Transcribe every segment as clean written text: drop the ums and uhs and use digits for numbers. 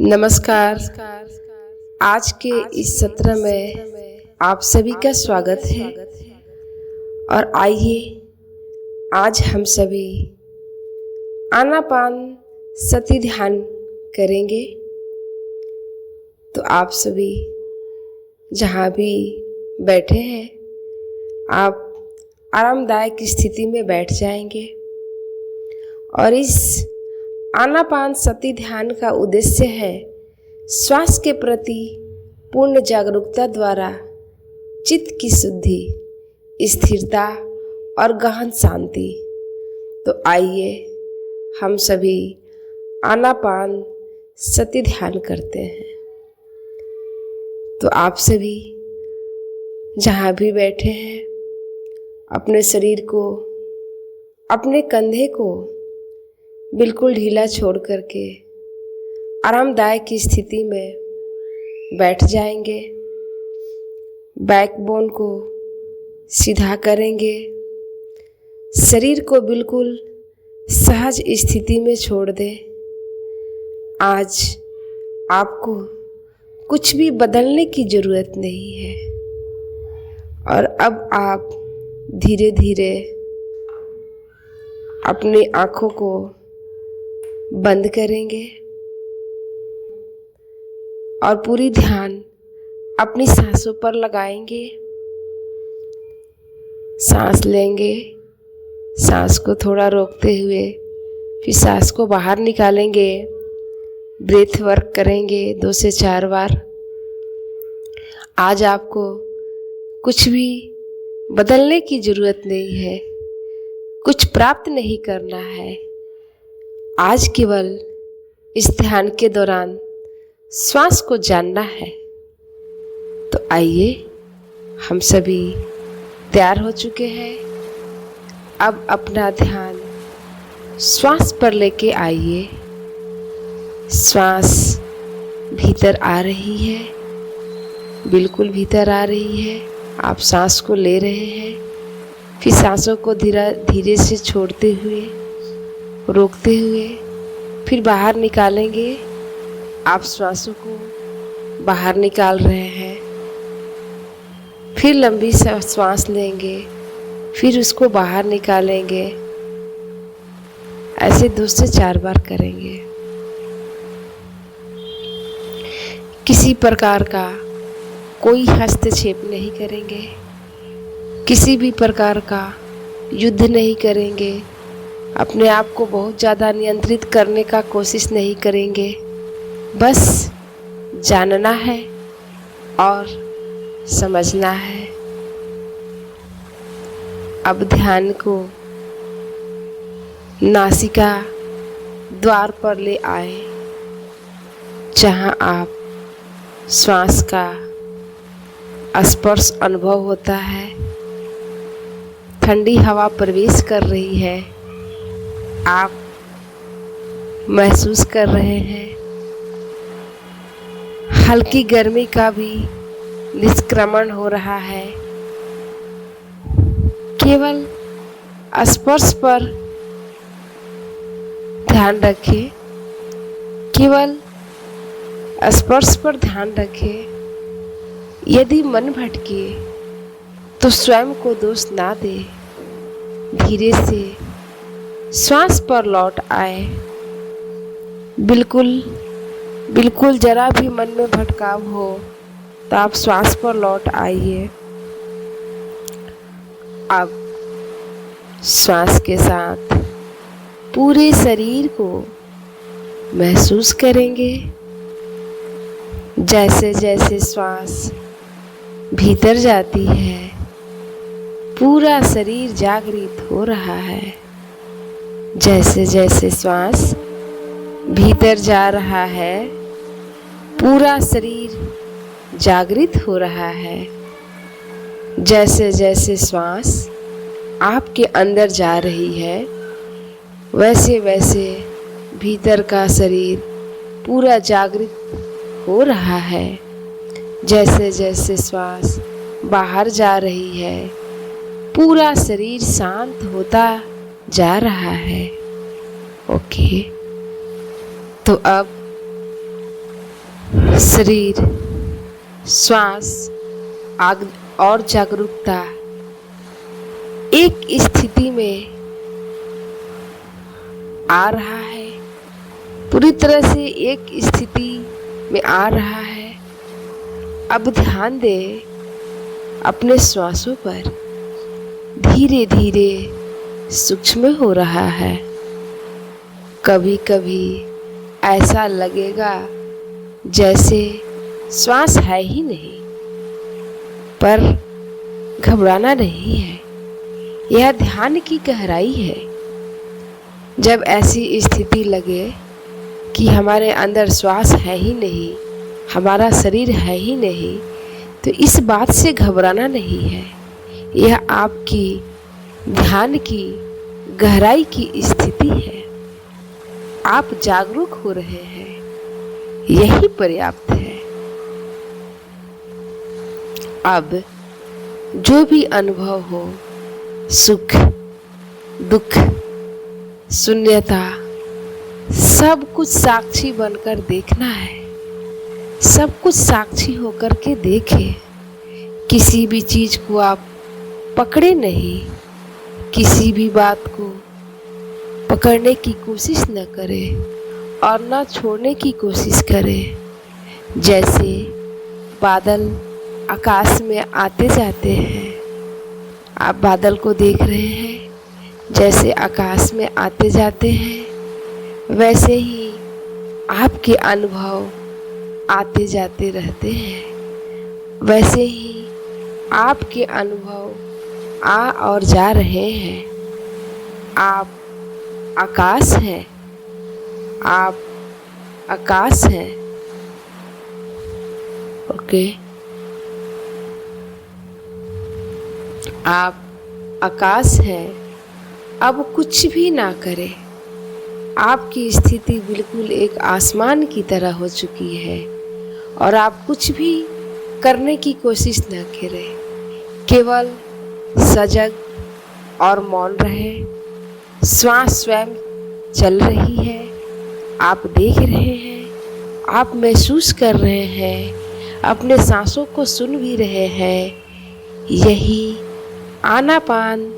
नमस्कार। आज के इस सत्र में आप सभी का स्वागत है और आइए आज हम सभी आनापान सती ध्यान करेंगे। तो आप सभी जहाँ भी बैठे हैं आप आरामदायक स्थिति में बैठ जाएंगे और इस आनापान सती ध्यान का उद्देश्य है श्वास के प्रति पूर्ण जागरूकता द्वारा चित्त की शुद्धि, स्थिरता और गहन शांति। तो आइए हम सभी आनापान सती ध्यान करते हैं। तो आप सभी जहाँ भी बैठे हैं अपने शरीर को, अपने कंधे को बिल्कुल ढीला छोड़ करके आरामदायक की स्थिति में बैठ जाएंगे। बैकबोन को सीधा करेंगे, शरीर को बिल्कुल सहज स्थिति में छोड़ दें। आज आपको कुछ भी बदलने की ज़रूरत नहीं है और अब आप धीरे धीरे अपनी आँखों को बंद करेंगे और पूरी ध्यान अपनी सांसों पर लगाएंगे। सांस लेंगे, सांस को थोड़ा रोकते हुए फिर सांस को बाहर निकालेंगे। ब्रेथ वर्क करेंगे 2 से 4 बार। आज आपको कुछ भी बदलने की ज़रूरत नहीं है, कुछ प्राप्त नहीं करना है। आज केवल इस ध्यान के दौरान श्वास को जानना है। तो आइए हम सभी तैयार हो चुके हैं। अब अपना ध्यान श्वास पर लेके आइए। श्वास भीतर आ रही है, बिल्कुल भीतर आ रही है। आप सांस को ले रहे हैं, फिर सांसों को धीरे से छोड़ते हुए, रोकते हुए फिर बाहर निकालेंगे। आप श्वासों को बाहर निकाल रहे हैं, फिर लंबी श्वास लेंगे, फिर उसको बाहर निकालेंगे। ऐसे 2 से 4 बार करेंगे। किसी प्रकार का कोई हस्तक्षेप नहीं करेंगे, किसी भी प्रकार का युद्ध नहीं करेंगे, अपने आप को बहुत ज़्यादा नियंत्रित करने का कोशिश नहीं करेंगे। बस जानना है और समझना है। अब ध्यान को नासिका द्वार पर ले आए, जहाँ आप श्वास का स्पर्श अनुभव होता है। ठंडी हवा प्रवेश कर रही है, आप महसूस कर रहे हैं। हल्की गर्मी का भी निष्क्रमण हो रहा है। केवल स्पर्श पर ध्यान रखें, केवल स्पर्श पर ध्यान रखें। यदि मन भटके तो स्वयं को दोष ना दे, धीरे से श्वास पर लौट आए। बिल्कुल जरा भी मन में भटकाव हो तो आप श्वास पर लौट आइए। अब श्वास के साथ पूरे शरीर को महसूस करेंगे। जैसे जैसे श्वास भीतर जाती है, पूरा शरीर जागृत हो रहा है। जैसे जैसे श्वास भीतर जा रहा है, पूरा शरीर जागृत हो रहा है। जैसे जैसे श्वास आपके अंदर जा रही है, वैसे वैसे भीतर का शरीर पूरा जागृत हो रहा है। जैसे जैसे श्वास बाहर जा रही है, पूरा शरीर शांत होता जा रहा है। ओके, तो अब शरीर, श्वास और जागरूकता एक स्थिति में आ रहा है, पूरी तरह से एक स्थिति में आ रहा है। अब ध्यान दे अपने श्वासों पर, धीरे धीरे सूक्ष्म हो रहा है। कभी कभी ऐसा लगेगा जैसे श्वास है ही नहीं, पर घबराना नहीं है, यह ध्यान की गहराई है। जब ऐसी स्थिति लगे कि हमारे अंदर श्वास है ही नहीं, हमारा शरीर है ही नहीं, तो इस बात से घबराना नहीं है। यह आपकी ध्यान की गहराई की स्थिति है। आप जागरूक हो रहे हैं, यही पर्याप्त है। अब जो भी अनुभव हो, सुख, दुख, शून्यता, सब कुछ साक्षी बनकर देखना है। सब कुछ साक्षी होकर के देखे। किसी भी चीज को आप पकड़े नहीं, किसी भी बात को पकड़ने की कोशिश न करें और न छोड़ने की कोशिश करें। जैसे बादल आकाश में आते जाते हैं, आप बादल को देख रहे हैं, जैसे आकाश में आते जाते हैं, वैसे ही आपके अनुभव आते जाते रहते हैं। वैसे ही आपके अनुभव आ और जा रहे हैं। आप आकाश हैं, आप आकाश हैं। ओके, आप आकाश हैं। अब कुछ भी ना करें। आपकी स्थिति बिल्कुल एक आसमान की तरह हो चुकी है और आप कुछ भी करने की कोशिश न करें। केवल सजग और मौन रहे। श्वास स्वयं चल रही है, आप देख रहे हैं, आप महसूस कर रहे हैं, अपने सांसों को सुन भी रहे हैं। यही आनापान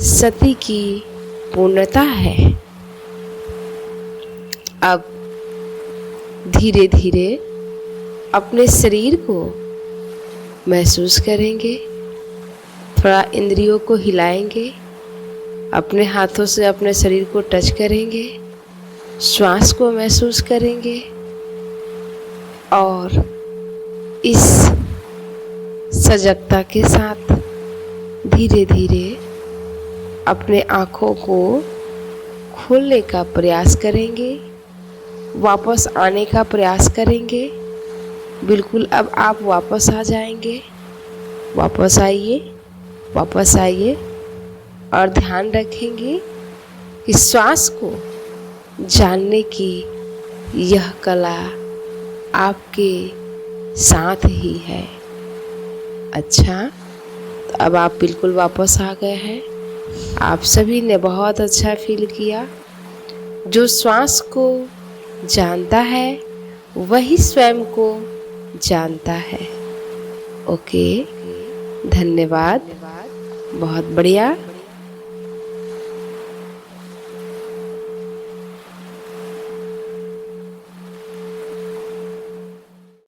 सति की पूर्णता है। अब धीरे धीरे अपने शरीर को महसूस करेंगे। थोड़ा इंद्रियों को हिलाएंगे, अपने हाथों से अपने शरीर को टच करेंगे, श्वास को महसूस करेंगे और इस सजगता के साथ धीरे धीरे अपने आँखों को खोलने का प्रयास करेंगे, वापस आने का प्रयास करेंगे। बिल्कुल अब आप वापस आ जाएंगे। वापस आइए, वापस आइए और ध्यान रखेंगे कि श्वास को जानने की यह कला आपके साथ ही है। अच्छा, तो अब आप बिल्कुल वापस आ गए हैं। आप सभी ने बहुत अच्छा फील किया। जो श्वास को जानता है वही स्वयं को जानता है। ओके, धन्यवाद, बहुत बढ़िया।